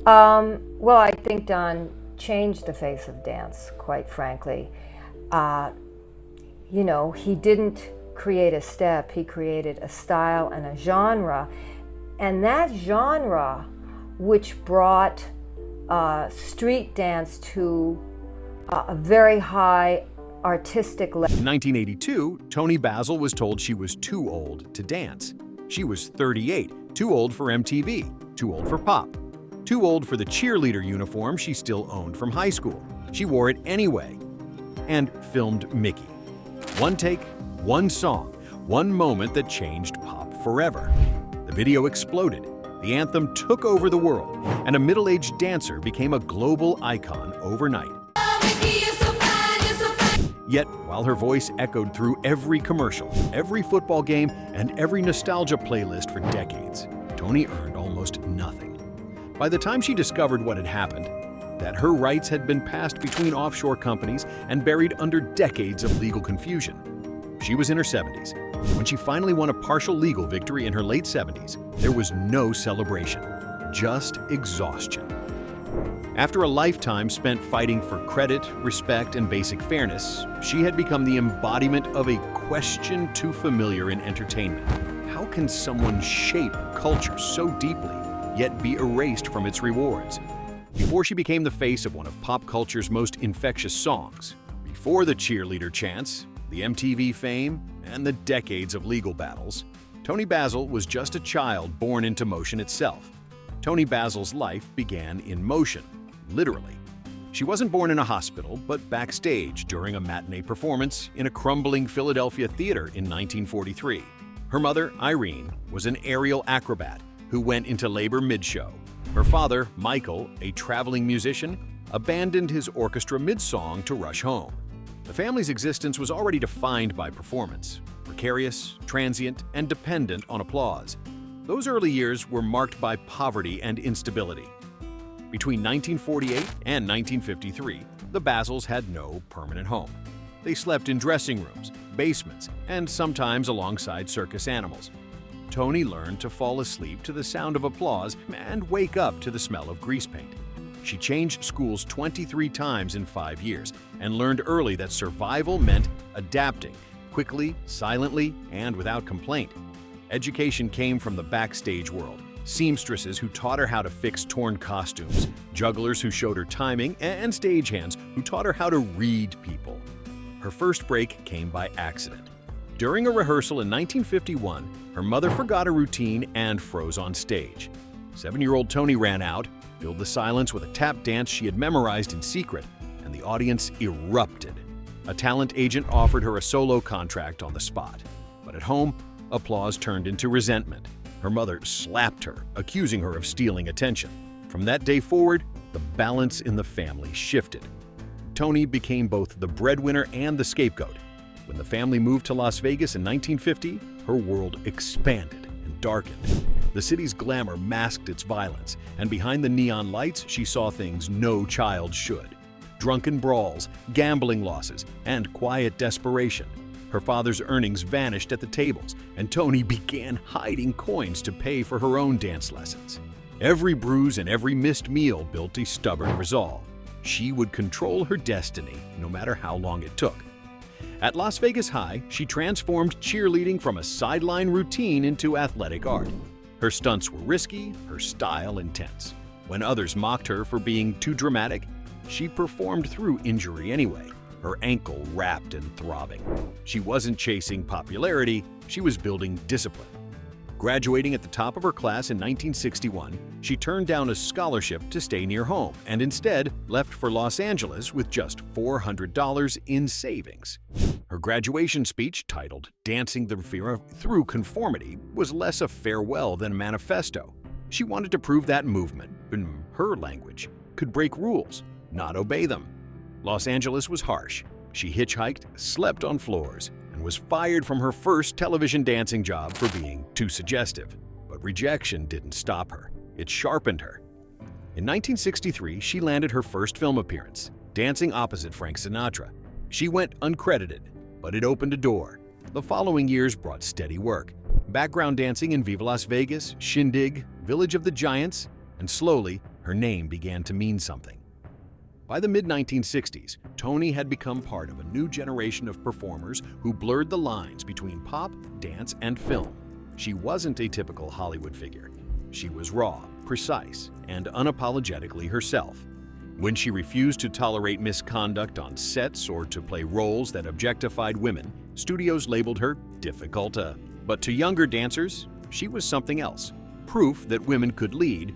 Well, I think Don changed the face of dance, quite frankly. Uh, he didn't create a step, he created a style and a genre. And that genre, which brought street dance to a very high artistic level. In 1982, Toni Basil was told she was too old to dance. She was 38, too old for MTV, too old for pop, too old for the cheerleader uniform she still owned from high school. She wore it anyway and filmed Mickey. One take, one song, one moment that changed pop forever. The video exploded, the anthem took over the world, and a middle-aged dancer became a global icon overnight. Yet, while her voice echoed through every commercial, every football game, and every nostalgia playlist for decades, Toni earned almost nothing. By the time she discovered what had happened, that her rights had been passed between offshore companies and buried under decades of legal confusion, she was in her 70s. When she finally won a partial legal victory in her late 70s, there was no celebration, just exhaustion. After a lifetime spent fighting for credit, respect, and basic fairness, she had become the embodiment of a question too familiar in entertainment. How can someone shape culture so deeply, yet be erased from its rewards? Before she became the face of one of pop culture's most infectious songs, before the cheerleader chants, the MTV fame, and the decades of legal battles, Toni Basil was just a child born into motion itself. Toni Basil's life began in motion, literally. She wasn't born in a hospital, but backstage during a matinee performance in a crumbling Philadelphia theater in 1943. Her mother, Irene, was an aerial acrobat who went into labor mid-show. Her father, Michael, a traveling musician, abandoned his orchestra mid-song to rush home. The family's existence was already defined by performance, precarious, transient, and dependent on applause. Those early years were marked by poverty and instability. Between 1948 and 1953, the Basils had no permanent home. They slept in dressing rooms, basements, and sometimes alongside circus animals. Toni learned to fall asleep to the sound of applause and wake up to the smell of grease paint. She changed schools 23 times in 5 years and learned early that survival meant adapting, quickly, silently, and without complaint. Education came from the backstage world. Seamstresses who taught her how to fix torn costumes, jugglers who showed her timing, and stagehands who taught her how to read people. Her first break came by accident. During a rehearsal in 1951, her mother forgot a routine and froze on stage. 7-year-old Toni ran out, filled the silence with a tap dance she had memorized in secret, and the audience erupted. A talent agent offered her a solo contract on the spot. But at home, applause turned into resentment. Her mother slapped her, accusing her of stealing attention. From that day forward, the balance in the family shifted. Toni became both the breadwinner and the scapegoat. When the family moved to Las Vegas in 1950, her world expanded and darkened. The city's glamour masked its violence, and behind the neon lights, she saw things no child should. Drunken brawls, gambling losses, and quiet desperation. Her father's earnings vanished at the tables, and Toni began hiding coins to pay for her own dance lessons. Every bruise and every missed meal built a stubborn resolve. She would control her destiny, no matter how long it took. At Las Vegas High, she transformed cheerleading from a sideline routine into athletic art. Her stunts were risky, her style intense. When others mocked her for being too dramatic, she performed through injury anyway, her ankle wrapped and throbbing. She wasn't chasing popularity, she was building discipline. Graduating at the top of her class in 1961, she turned down a scholarship to stay near home and instead left for Los Angeles with just $400 in savings. Her graduation speech, titled "Dancing the Fear Through Conformity," was less a farewell than a manifesto. She wanted to prove that movement, in her language, could break rules, not obey them. Los Angeles was harsh. She hitchhiked, slept on floors, and was fired from her first television dancing job for being too suggestive. But rejection didn't stop her. It sharpened her. In 1963, she landed her first film appearance, dancing opposite Frank Sinatra. She went uncredited, but it opened a door. The following years brought steady work, background dancing in Viva Las Vegas, Shindig, Village of the Giants, and slowly, her name began to mean something. By the mid-1960s, Toni had become part of a new generation of performers who blurred the lines between pop, dance, and film. She wasn't a typical Hollywood figure. She was raw, precise, and unapologetically herself. When she refused to tolerate misconduct on sets or to play roles that objectified women, studios labeled her difficult. But to younger dancers, she was something else, proof that women could lead.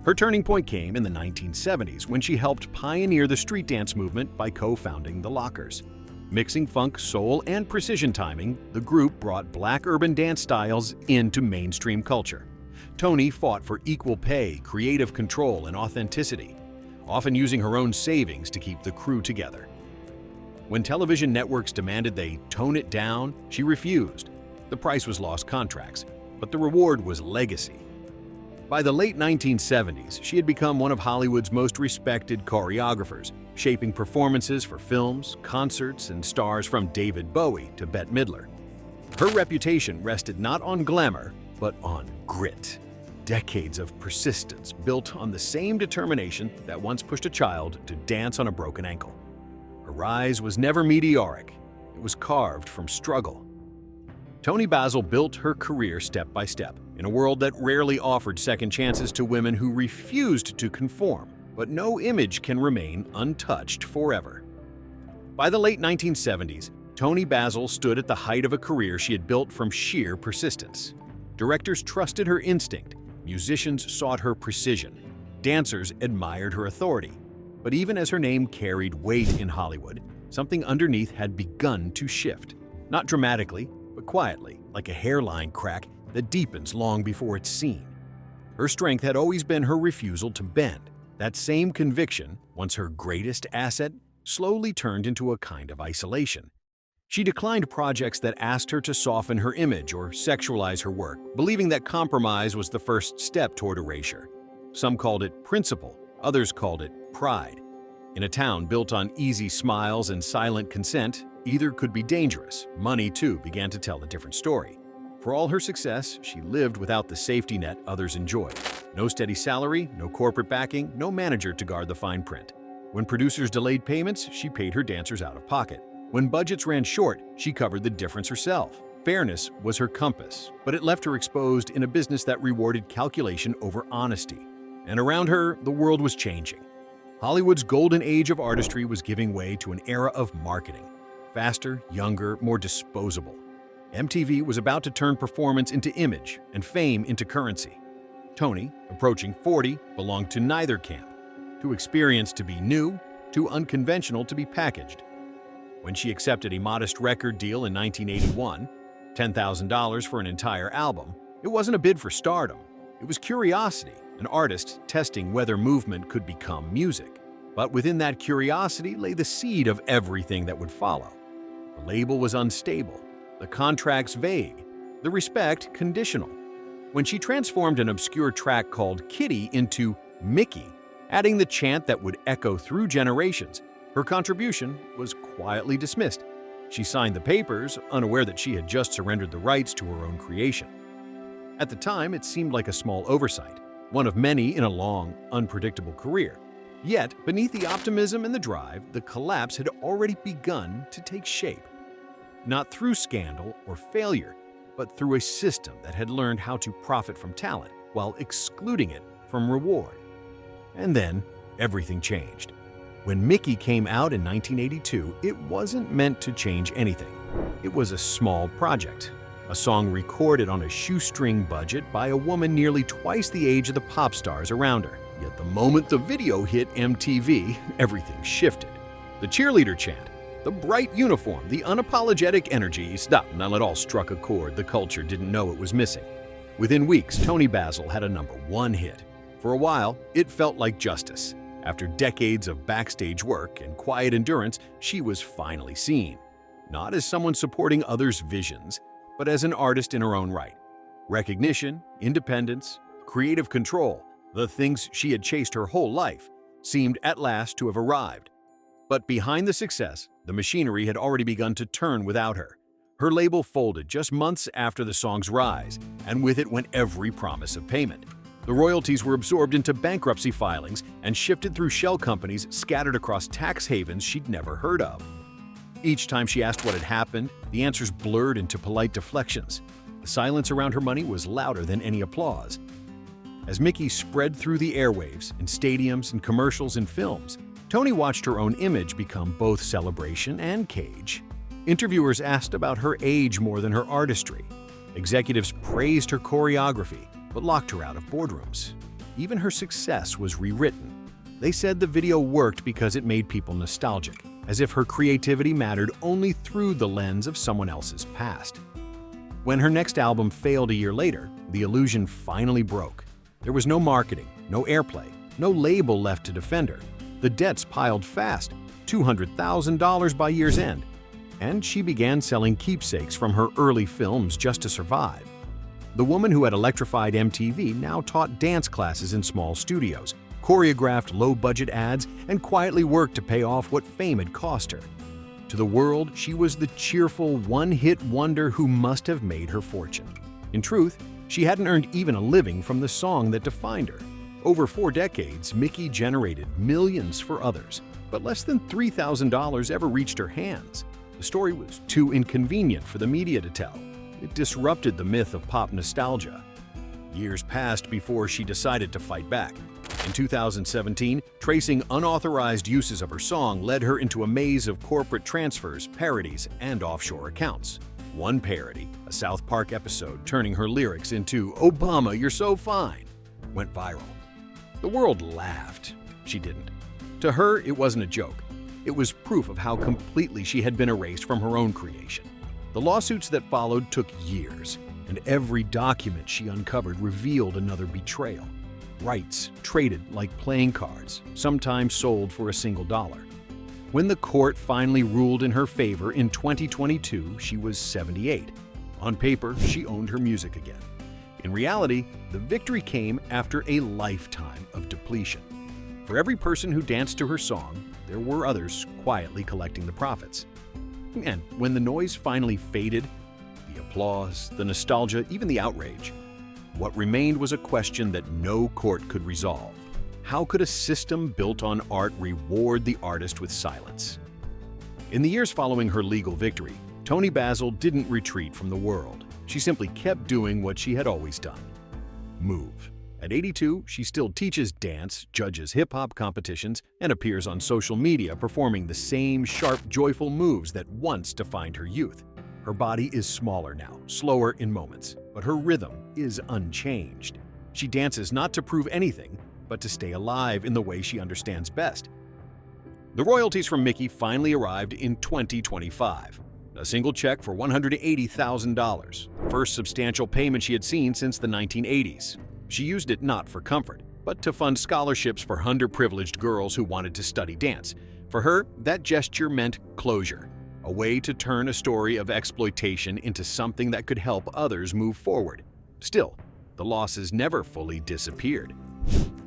Her turning point came in the 1970s when she helped pioneer the street dance movement by co-founding the Lockers. Mixing funk, soul, and precision timing, the group brought Black urban dance styles into mainstream culture. Toni fought for equal pay, creative control, and authenticity, often using her own savings to keep the crew together. When television networks demanded they tone it down, she refused. The price was lost contracts, but the reward was legacy. By the late 1970s, she had become one of Hollywood's most respected choreographers, shaping performances for films, concerts, and stars from David Bowie to Bette Midler. Her reputation rested not on glamour, but on grit. Decades of persistence built on the same determination that once pushed a child to dance on a broken ankle. Her rise was never meteoric. It was carved from struggle. Toni Basil built her career step by step, in a world that rarely offered second chances to women who refused to conform. But no image can remain untouched forever. By the late 1970s, Toni Basil stood at the height of a career she had built from sheer persistence. Directors trusted her instinct, musicians sought her precision, dancers admired her authority. But even as her name carried weight in Hollywood, something underneath had begun to shift. Not dramatically, but quietly, like a hairline crack that deepens long before it's seen. Her strength had always been her refusal to bend. That same conviction, once her greatest asset, slowly turned into a kind of isolation. She declined projects that asked her to soften her image or sexualize her work, believing that compromise was the first step toward erasure. Some called it principle, others called it pride. In a town built on easy smiles and silent consent, either could be dangerous. Money, too, began to tell a different story. For all her success, she lived without the safety net others enjoyed. No steady salary, no corporate backing, no manager to guard the fine print. When producers delayed payments, she paid her dancers out of pocket. When budgets ran short, she covered the difference herself. Fairness was her compass, but it left her exposed in a business that rewarded calculation over honesty. And around her, the world was changing. Hollywood's golden age of artistry was giving way to an era of marketing. Faster, younger, more disposable. MTV was about to turn performance into image and fame into currency. Toni, approaching 40, belonged to neither camp. Too experienced to be new, too unconventional to be packaged. When she accepted a modest record deal in 1981, $10,000 for an entire album, it wasn't a bid for stardom. It was curiosity, an artist testing whether movement could become music. But within that curiosity lay the seed of everything that would follow. The label was unstable, the contracts vague, the respect conditional. When she transformed an obscure track called Kitty into Mickey, adding the chant that would echo through generations, her contribution was quietly dismissed. She signed the papers, unaware that she had just surrendered the rights to her own creation. At the time, it seemed like a small oversight, one of many in a long, unpredictable career. Yet, beneath the optimism and the drive, the collapse had already begun to take shape. Not through scandal or failure, but through a system that had learned how to profit from talent while excluding it from reward. And then, everything changed. When Mickey came out in 1982, it wasn't meant to change anything. It was a small project, a song recorded on a shoestring budget by a woman nearly twice the age of the pop stars around her. Yet the moment the video hit MTV, everything shifted. The cheerleader chant, the bright uniform, the unapologetic energy, not it all struck a chord the culture didn't know it was missing. Within weeks, Toni Basil had a #1 hit. For a while, it felt like justice. After decades of backstage work and quiet endurance, she was finally seen. Not as someone supporting others' visions, but as an artist in her own right. Recognition, independence, creative control, the things she had chased her whole life, seemed at last to have arrived. But behind the success, the machinery had already begun to turn without her. Her label folded just months after the song's rise, and with it went every promise of payment. The royalties were absorbed into bankruptcy filings and shifted through shell companies scattered across tax havens she'd never heard of. Each time she asked what had happened, the answers blurred into polite deflections. The silence around her money was louder than any applause. As Mickey spread through the airwaves, in stadiums and commercials and films, Toni watched her own image become both celebration and cage. Interviewers asked about her age more than her artistry. Executives praised her choreography, but locked her out of boardrooms. Even her success was rewritten. They said the video worked because it made people nostalgic, as if her creativity mattered only through the lens of someone else's past. When her next album failed a year later, the illusion finally broke. There was no marketing, no airplay, no label left to defend her. The debts piled fast, $200,000 by year's end, and she began selling keepsakes from her early films just to survive. The woman who had electrified MTV now taught dance classes in small studios, choreographed low-budget ads, and quietly worked to pay off what fame had cost her. To the world, she was the cheerful, one-hit wonder who must have made her fortune. In truth, she hadn't earned even a living from the song that defined her. Over 4 decades, Mickey generated millions for others, but less than $3,000 ever reached her hands. The story was too inconvenient for the media to tell. It disrupted the myth of pop nostalgia. Years passed before she decided to fight back. In 2017, tracing unauthorized uses of her song led her into a maze of corporate transfers, parodies, and offshore accounts. One parody, a South Park episode turning her lyrics into "Obama, you're so fine," went viral. The world laughed. She didn't. To her, it wasn't a joke. It was proof of how completely she had been erased from her own creation. The lawsuits that followed took years, and every document she uncovered revealed another betrayal. Rights traded like playing cards, sometimes sold for a single dollar. When the court finally ruled in her favor in 2022, she was 78. On paper, she owned her music again. In reality, the victory came after a lifetime of depletion. For every person who danced to her song, there were others quietly collecting the profits. And when the noise finally faded, the applause, the nostalgia, even the outrage, what remained was a question that no court could resolve. How could a system built on art reward the artist with silence? In the years following her legal victory, Toni Basil didn't retreat from the world. She simply kept doing what she had always done: move. At 82, she still teaches dance, judges hip-hop competitions, and appears on social media performing the same sharp, joyful moves that once defined her youth. Her body is smaller now, slower in moments, but her rhythm is unchanged. She dances not to prove anything, but to stay alive in the way she understands best. The royalties from Mickey finally arrived in 2025. A single check for $180,000, the first substantial payment she had seen since the 1980s. She used it not for comfort, but to fund scholarships for underprivileged girls who wanted to study dance. For her, that gesture meant closure, a way to turn a story of exploitation into something that could help others move forward. Still, the losses never fully disappeared.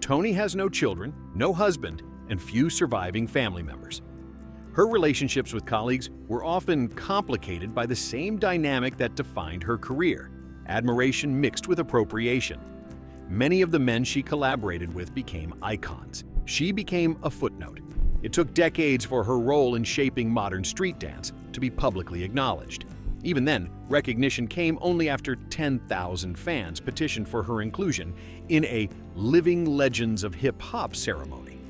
Toni has no children, no husband, and few surviving family members. Her relationships with colleagues were often complicated by the same dynamic that defined her career: admiration mixed with appropriation. Many of the men she collaborated with became icons. She became a footnote. It took decades for her role in shaping modern street dance to be publicly acknowledged. Even then, recognition came only after 10,000 fans petitioned for her inclusion in a Living Legends of Hip-Hop ceremony.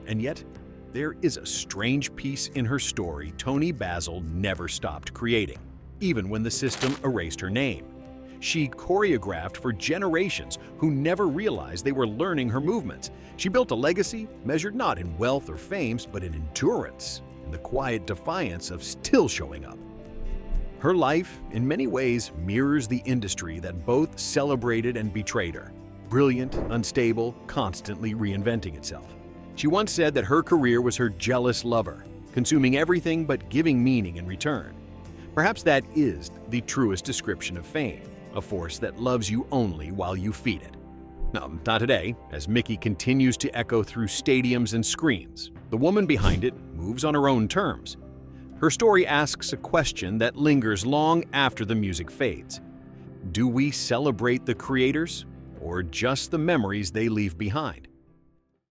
And yet, there is a strange piece in her story Toni Basil never stopped creating, even when the system erased her name. She choreographed for generations who never realized they were learning her movements. She built a legacy measured not in wealth or fame, but in endurance and the quiet defiance of still showing up. Her life, in many ways, mirrors the industry that both celebrated and betrayed her. Brilliant, unstable, constantly reinventing itself. She once said that her career was her jealous lover, consuming everything but giving meaning in return. Perhaps that is the truest description of fame, a force that loves you only while you feed it. No, not today, as Mickey continues to echo through stadiums and screens. The woman behind it moves on her own terms. Her story asks a question that lingers long after the music fades. Do we celebrate the creators or just the memories they leave behind.